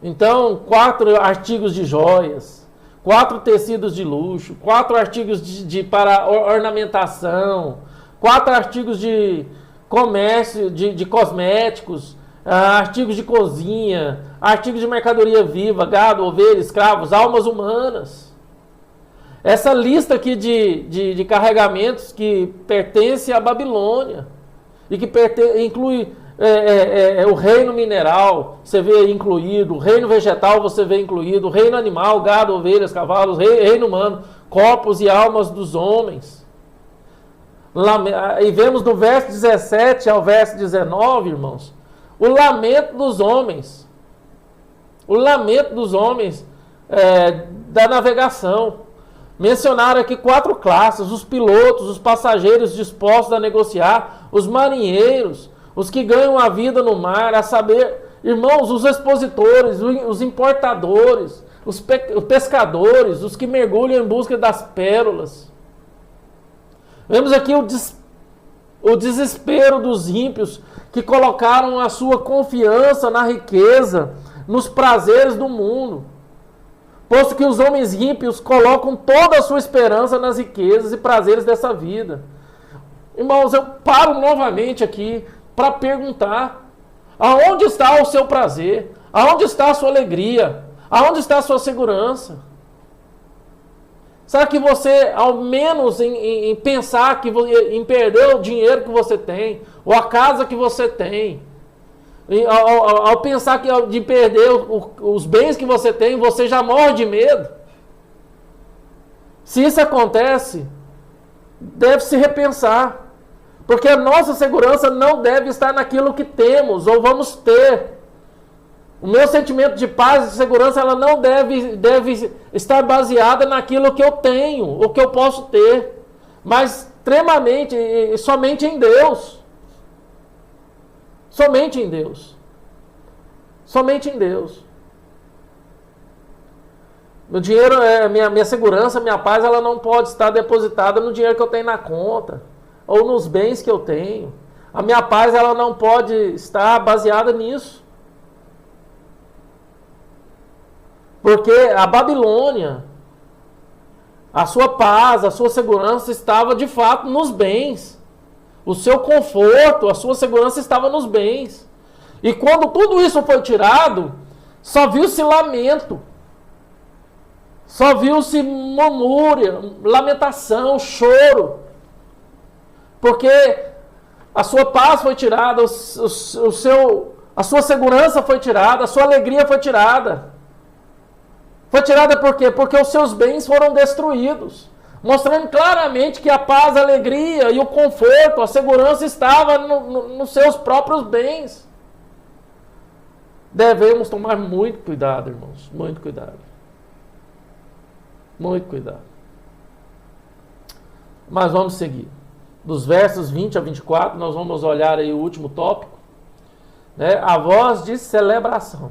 Então, 4 artigos de joias, 4 tecidos de luxo, 4 artigos para ornamentação, 4 artigos de comércio, de cosméticos, artigos de cozinha, artigos de mercadoria viva, gado, ovelha, escravos, almas humanas. Essa lista aqui de carregamentos que pertence à Babilônia e que inclui o reino mineral, você vê incluído, o reino vegetal você vê incluído, o reino animal, gado, ovelhas, cavalos, reino humano, corpos e almas dos homens. E vemos do verso 17 ao verso 19, irmãos, o lamento dos homens. O lamento dos homens da navegação. Mencionaram aqui 4 classes: os pilotos, os passageiros dispostos a negociar, os marinheiros, os que ganham a vida no mar, a saber, irmãos, os expositores, os importadores, os pescadores, os que mergulham em busca das pérolas. Vemos aqui o desespero dos ímpios que colocaram a sua confiança na riqueza, nos prazeres do mundo. Posto que os homens ímpios colocam toda a sua esperança nas riquezas e prazeres dessa vida. Irmãos, eu paro novamente aqui para perguntar: aonde está o seu prazer? Aonde está a sua alegria? Aonde está a sua segurança? Será que você, ao menos em pensar em perder o dinheiro que você tem, ou a casa que você tem, ao pensar de perder os bens que você tem, você já morre de medo? Se isso acontece, deve se repensar. Porque a nossa segurança não deve estar naquilo que temos ou vamos ter. O meu sentimento de paz e segurança, ela não deve estar baseada naquilo que eu tenho, ou que eu posso ter, mas extremamente e somente em Deus. Somente em Deus. Somente em Deus. Meu dinheiro, minha segurança, minha paz, ela não pode estar depositada no dinheiro que eu tenho na conta, ou nos bens que eu tenho. A minha paz, ela não pode estar baseada nisso. Porque a Babilônia, a sua paz, a sua segurança estava de fato nos bens. O seu conforto, a sua segurança estava nos bens. E quando tudo isso foi tirado, só viu-se lamento. Só viu-se murmúria, lamentação, choro. Porque a sua paz foi tirada, a sua segurança foi tirada, a sua alegria foi tirada. Foi tirada por quê? Porque os seus bens foram destruídos, mostrando claramente que a paz, a alegria e o conforto, a segurança estava nos seus próprios bens. Devemos tomar muito cuidado, irmãos, muito cuidado. Muito cuidado. Mas vamos seguir. Dos versos 20 a 24, nós vamos olhar aí o último tópico, né? A voz de celebração.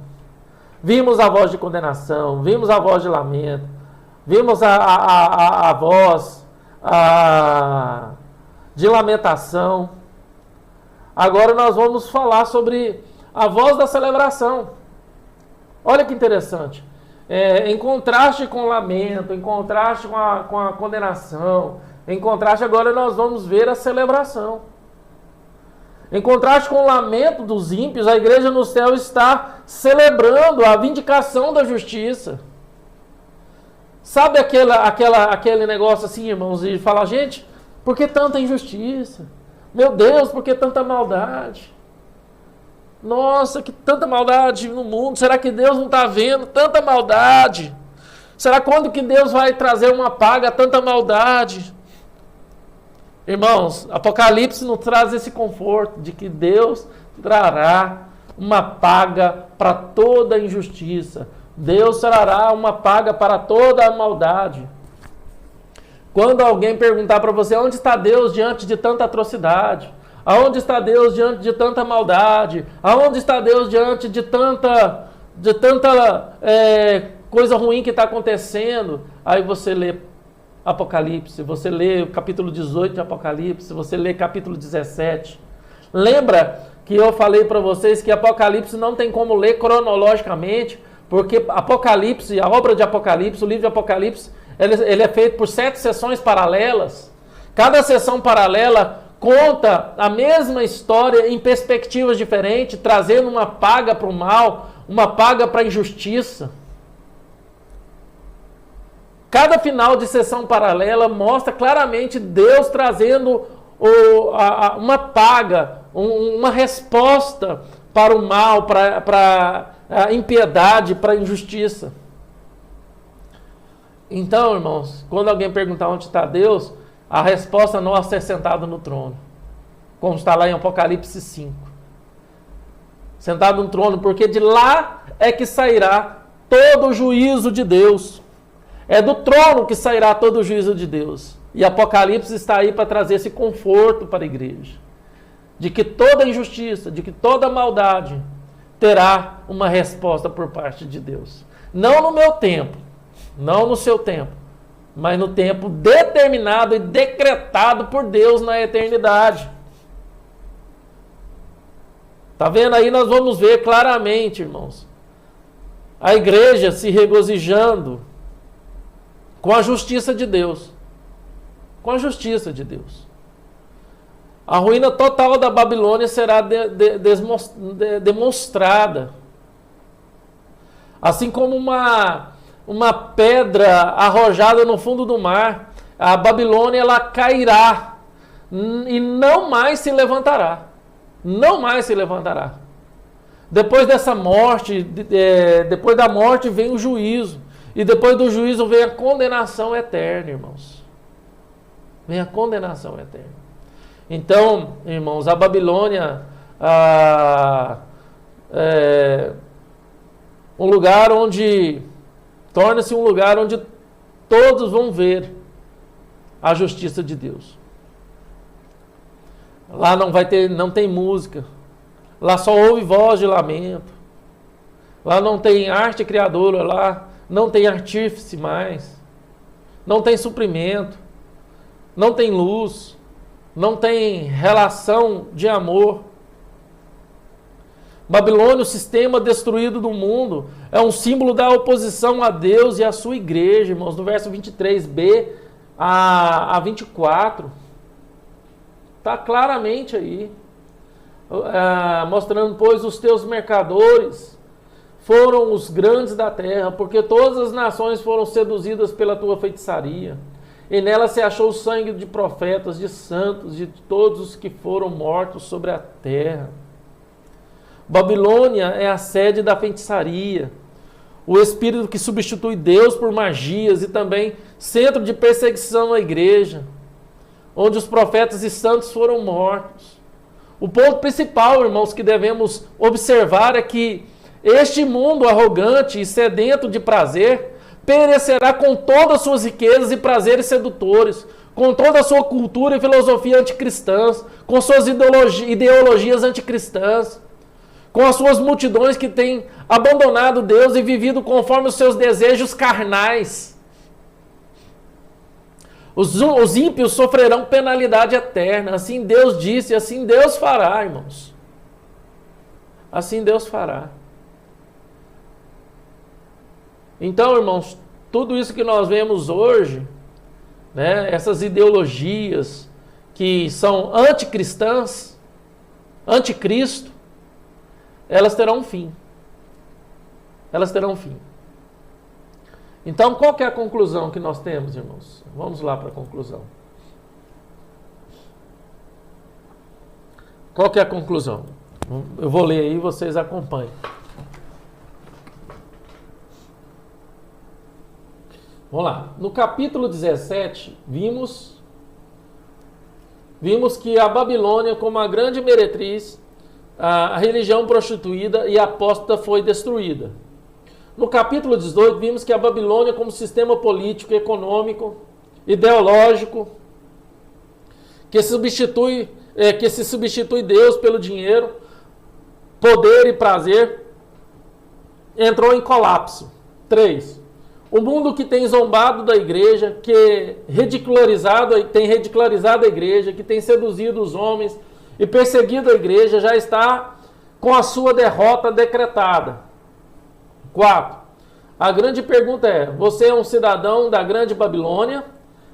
Vimos a voz de condenação, vimos a voz de lamento, vimos a voz de lamentação. Agora nós vamos falar sobre a voz da celebração. Olha que interessante. em contraste com o lamento, em contraste com a condenação, em contraste agora nós vamos ver a celebração. Em contraste com o lamento dos ímpios, a igreja no céu está celebrando a vindicação da justiça. Sabe aquele negócio assim, irmãos, de falar, gente, por que tanta injustiça? Meu Deus, por que tanta maldade? Nossa, que tanta maldade no mundo. Será que Deus não está vendo tanta maldade? Será quando que Deus vai trazer uma paga a tanta maldade? Irmãos, Apocalipse nos traz esse conforto de que Deus trará uma paga para toda injustiça. Deus trará uma paga para toda a maldade. Quando alguém perguntar para você, onde está Deus diante de tanta atrocidade? Aonde está Deus diante de tanta maldade? Aonde está Deus diante de tanta coisa ruim que está acontecendo? Aí você lê Apocalipse, você lê o capítulo 18 de Apocalipse, você lê capítulo 17. Lembra que eu falei para vocês que Apocalipse não tem como ler cronologicamente, porque Apocalipse, a obra de Apocalipse, o livro de Apocalipse, ele é feito por 7 sessões paralelas. Cada sessão paralela conta a mesma história em perspectivas diferentes, trazendo uma paga para o mal, uma paga para a injustiça. Cada final de sessão paralela mostra claramente Deus trazendo uma paga, uma resposta para o mal, para a impiedade, para a injustiça. Então, irmãos, quando alguém perguntar onde está Deus, a resposta nossa é sentado no trono. Como está lá em Apocalipse 5. Sentado no trono, porque de lá é que sairá todo o juízo de Deus. É do trono que sairá todo o juízo de Deus. E Apocalipse está aí para trazer esse conforto para a igreja. De que toda injustiça, de que toda maldade terá uma resposta por parte de Deus. Não no meu tempo, não no seu tempo, mas no tempo determinado e decretado por Deus na eternidade. Está vendo aí? Nós vamos ver claramente, irmãos, a igreja se regozijando com a justiça de Deus. Com a justiça de Deus. A ruína total da Babilônia será demonstrada. Assim como uma pedra arrojada no fundo do mar, a Babilônia ela cairá e não mais se levantará. Não mais se levantará. Depois dessa morte, depois da morte vem o juízo. E depois do juízo vem a condenação eterna, irmãos. Vem a condenação eterna. Então, irmãos, a Babilônia torna-se um lugar onde todos vão ver a justiça de Deus. Lá não tem música. Lá só ouve voz de lamento. Lá não tem arte criadora, lá não tem artífice mais. Não tem suprimento. Não tem luz. Não tem relação de amor. Babilônia, o sistema destruído do mundo, é um símbolo da oposição a Deus e à sua igreja, irmãos. No verso 23b a 24. Está claramente aí. Mostrando, pois, os teus mercadores foram os grandes da terra, porque todas as nações foram seduzidas pela tua feitiçaria. E nela se achou o sangue de profetas, de santos, de todos os que foram mortos sobre a terra. Babilônia é a sede da feitiçaria, o espírito que substitui Deus por magias e também centro de perseguição à igreja, onde os profetas e santos foram mortos. O ponto principal, irmãos, que devemos observar é que este mundo arrogante e sedento de prazer perecerá com todas as suas riquezas e prazeres sedutores, com toda a sua cultura e filosofia anticristãs, com suas ideologias anticristãs, com as suas multidões que têm abandonado Deus e vivido conforme os seus desejos carnais. Os ímpios sofrerão penalidade eterna. Assim Deus disse, assim Deus fará, irmãos. Assim Deus fará. Então, irmãos, tudo isso que nós vemos hoje, né, essas ideologias que são anticristãs, anticristo, elas terão um fim. Elas terão um fim. Então, qual que é a conclusão que nós temos, irmãos? Vamos lá para a conclusão. Qual que é a conclusão? Eu vou ler aí e vocês acompanhem. Vamos lá. No capítulo 17, vimos que a Babilônia, como a grande meretriz, a religião prostituída e apóstata foi destruída. No capítulo 18, vimos que a Babilônia, como sistema político, econômico, ideológico, que se substitui Deus pelo dinheiro, poder e prazer, entrou em colapso. 3. O mundo que tem zombado da igreja, que tem ridicularizado a igreja, que tem seduzido os homens e perseguido a igreja, já está com a sua derrota decretada. 4. A grande pergunta é: você é um cidadão da grande Babilônia,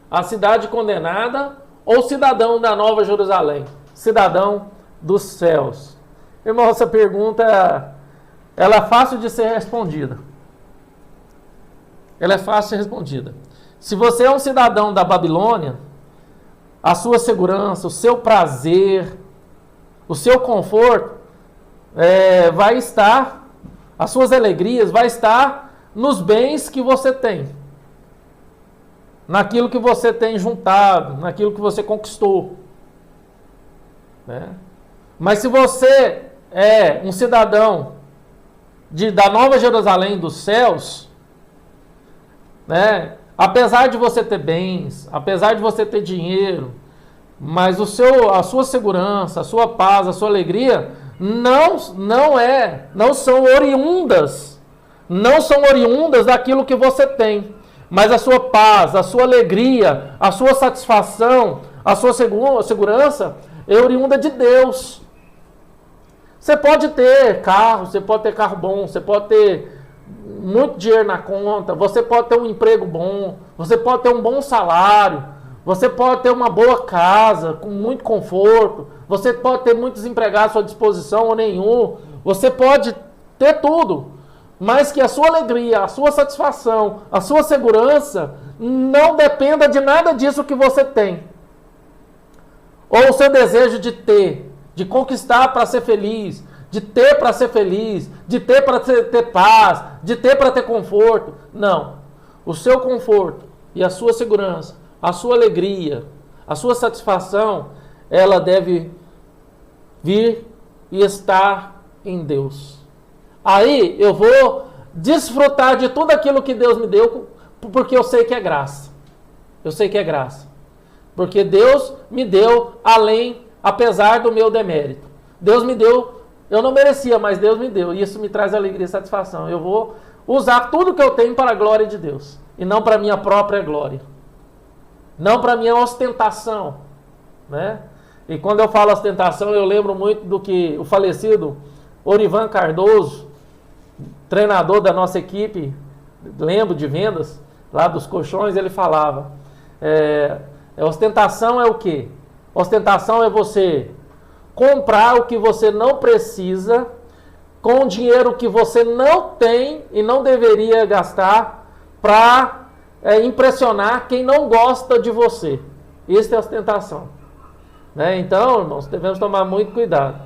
a cidade condenada, ou cidadão da Nova Jerusalém, cidadão dos céus? Irmão, essa pergunta ela é fácil de ser respondida. Ela é fácil de ser respondida. Se você é um cidadão da Babilônia, a sua segurança, o seu prazer, o seu conforto vai estar, as suas alegrias vai estar nos bens que você tem, naquilo que você tem juntado, naquilo que você conquistou, né? Mas se você é um cidadão da Nova Jerusalém, dos céus, né? Apesar de você ter bens, apesar de você ter dinheiro, mas a sua segurança, a sua paz, a sua alegria não são oriundas daquilo que você tem. Mas a sua paz, a sua alegria, a sua satisfação, a sua segurança é oriunda de Deus. Você pode ter carro, você pode ter carro bom, você pode ter muito dinheiro na conta, você pode ter um emprego bom, você pode ter um bom salário, você pode ter uma boa casa com muito conforto, você pode ter muitos empregados à sua disposição ou nenhum, você pode ter tudo, mas que a sua alegria, a sua satisfação, a sua segurança não dependa de nada disso que você tem. Ou o seu desejo de ter, de conquistar para ser feliz, de ter para ser feliz, de ter para ter paz, de ter para ter conforto. Não. O seu conforto e a sua segurança, a sua alegria, a sua satisfação, ela deve vir e estar em Deus. Aí eu vou desfrutar de tudo aquilo que Deus me deu, porque eu sei que é graça. Eu sei que é graça. Porque Deus me deu apesar do meu demérito. Deus me deu. Eu não merecia, mas Deus me deu. E isso me traz alegria e satisfação. Eu vou usar tudo que eu tenho para a glória de Deus. E não para a minha própria glória. Não para a minha ostentação. Né? E quando eu falo ostentação, eu lembro muito do que o falecido Orivan Cardoso, treinador da nossa equipe, lembro de vendas, lá dos colchões, ele falava. Ostentação é o quê? Ostentação é você comprar o que você não precisa com dinheiro que você não tem e não deveria gastar para impressionar quem não gosta de você. Isso é ostentação. Né? Então, irmãos, devemos tomar muito cuidado.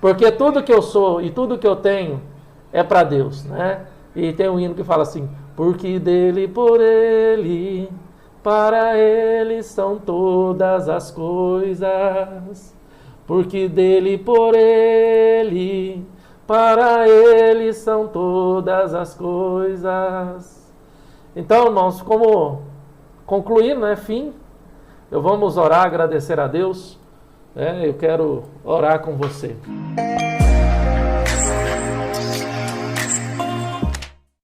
Porque tudo que eu sou e tudo que eu tenho é para Deus. Né? E tem um hino que fala assim: porque dele, por ele, para ele são todas as coisas. Porque dele, por ele, para ele são todas as coisas. Então, irmãos, como concluindo, né, fim, vamos orar, agradecer a Deus. Eu quero orar com você.